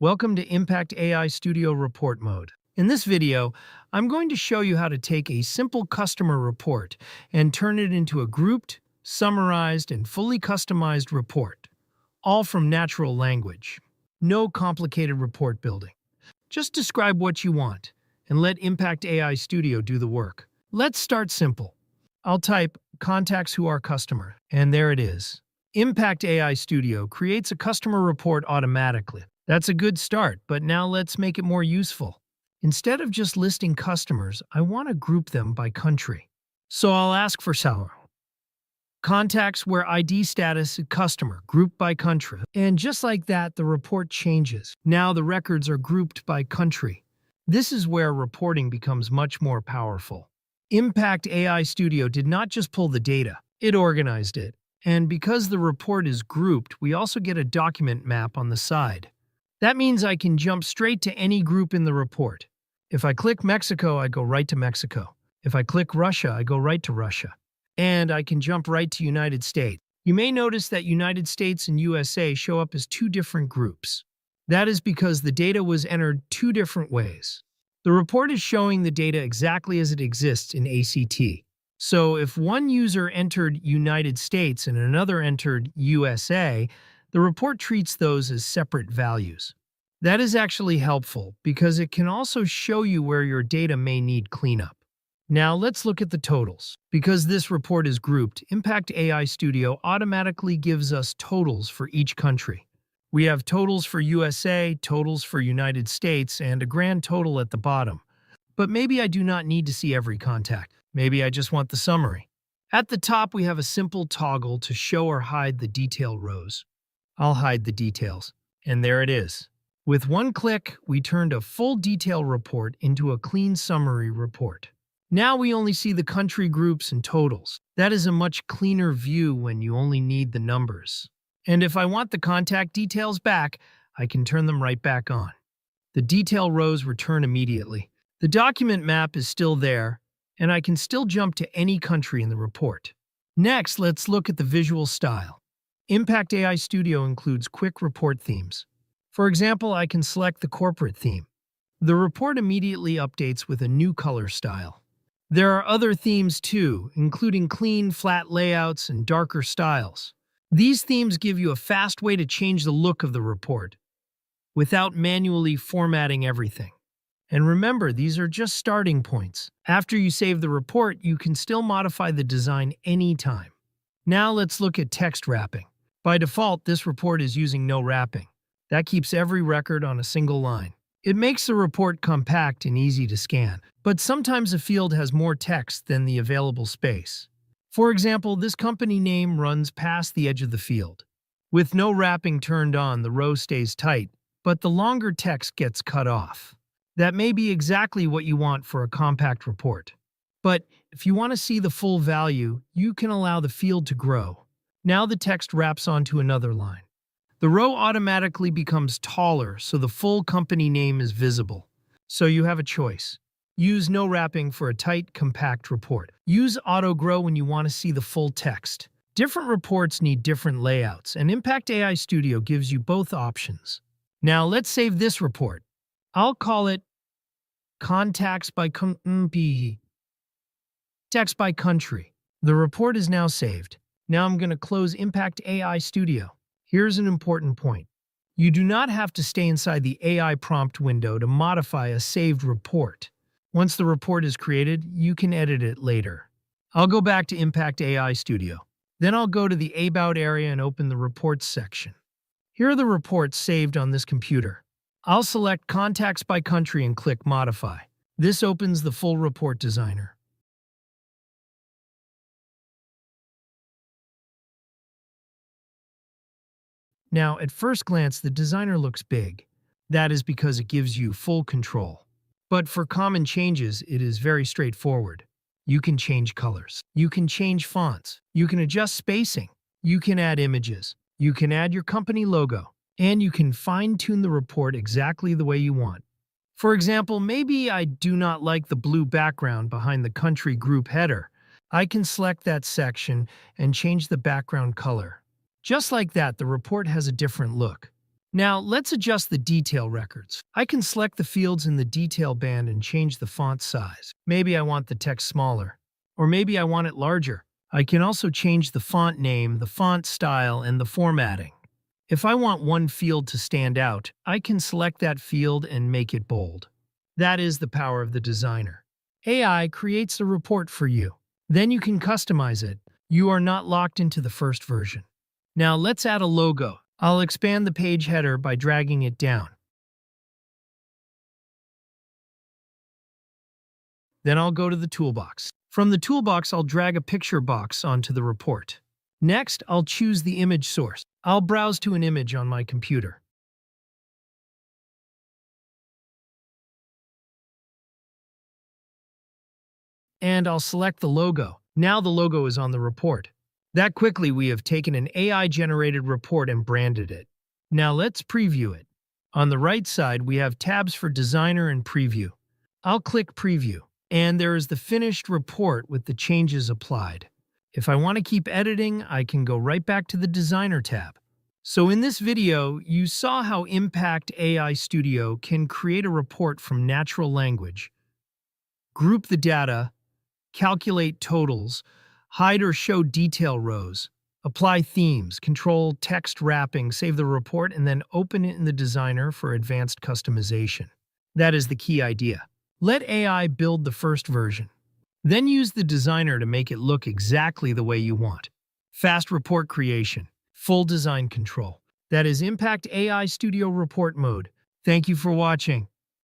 Welcome to Impact AI Studio Report Mode. In this video, I'm going to show you how to take a simple customer report and turn it into a grouped, summarized, and fully customized report, all from natural language. No complicated report building. Just describe what you want and let Impact AI Studio do the work. Let's start simple. I'll type contacts who are customer, and there it is. Impact AI Studio creates a customer report automatically. That's a good start, but now let's make it more useful. Instead of just listing customers, I want to group them by country. So I'll ask for salary. Contacts where ID status is customer, grouped by country. And just like that, the report changes. Now the records are grouped by country. This is where reporting becomes much more powerful. Impact AI Studio did not just pull the data, it organized it. And because the report is grouped, we also get a document map on the side. That means I can jump straight to any group in the report. If I click Mexico, I go right to Mexico. If I click Russia, I go right to Russia. And I can jump right to United States. You may notice that United States and USA show up as two different groups. That is because the data was entered two different ways. The report is showing the data exactly as it exists in ACT. So if one user entered United States and another entered USA, the report treats those as separate values. That is actually helpful because it can also show you where your data may need cleanup. Now let's look at the totals. Because this report is grouped, Impact AI Studio automatically gives us totals for each country. We have totals for USA, totals for United States, and a grand total at the bottom. But maybe I do not need to see every contact. Maybe I just want the summary. At the top, we have a simple toggle to show or hide the detail rows. I'll hide the details. And there it is. With one click, we turned a full detail report into a clean summary report. Now we only see the country groups and totals. That is a much cleaner view when you only need the numbers. And if I want the contact details back, I can turn them right back on. The detail rows return immediately. The document map is still there, and I can still jump to any country in the report. Next, let's look at the visual style. Impact AI Studio includes quick report themes. For example, I can select the corporate theme. The report immediately updates with a new color style. There are other themes too, including clean, flat layouts and darker styles. These themes give you a fast way to change the look of the report without manually formatting everything. And remember, these are just starting points. After you save the report, you can still modify the design anytime. Now let's look at text wrapping. By default, this report is using no wrapping. That keeps every record on a single line. It makes the report compact and easy to scan, but sometimes a field has more text than the available space. For example, this company name runs past the edge of the field. With no wrapping turned on, the row stays tight, but the longer text gets cut off. That may be exactly what you want for a compact report. But if you want to see the full value, you can allow the field to grow. Now the text wraps onto another line. The row automatically becomes taller, so the full company name is visible. So you have a choice. Use no wrapping for a tight, compact report. Use auto grow when you want to see the full text. Different reports need different layouts, and Impact AI Studio gives you both options. Now let's save this report. I'll call it Contacts by Text by Country. The report is now saved. Now I'm going to close Impact AI Studio. Here's an important point. You do not have to stay inside the AI prompt window to modify a saved report. Once the report is created, you can edit it later. I'll go back to Impact AI Studio. Then I'll go to the About area and open the Reports section. Here are the reports saved on this computer. I'll select Contacts by Country and click Modify. This opens the full report designer. Now, at first glance, the designer looks big. That is because it gives you full control. But for common changes, it is very straightforward. You can change colors. You can change fonts. You can adjust spacing. You can add images. You can add your company logo. And you can fine-tune the report exactly the way you want. For example, maybe I do not like the blue background behind the country group header. I can select that section and change the background color. Just like that, the report has a different look. Now, let's adjust the detail records. I can select the fields in the detail band and change the font size. Maybe I want the text smaller, or maybe I want it larger. I can also change the font name, the font style, and the formatting. If I want one field to stand out, I can select that field and make it bold. That is the power of the designer. AI creates a report for you. Then you can customize it. You are not locked into the first version. Now let's add a logo. I'll expand the page header by dragging it down. Then I'll go to the toolbox. From the toolbox, I'll drag a picture box onto the report. Next, I'll choose the image source. I'll browse to an image on my computer. And I'll select the logo. Now the logo is on the report. That quickly we have taken an AI-generated report and branded it. Now let's preview it. On the right side, we have tabs for Designer and Preview. I'll click Preview, and there is the finished report with the changes applied. If I want to keep editing, I can go right back to the Designer tab. So in this video, you saw how Impact AI Studio can create a report from natural language, group the data, calculate totals, hide or show detail rows, apply themes, control text wrapping, save the report, and then open it in the Designer for advanced customization. That is the key idea. Let AI build the first version. Then use the Designer to make it look exactly the way you want. Fast report creation, full design control. That is Impact AI Studio Report Mode. Thank you for watching.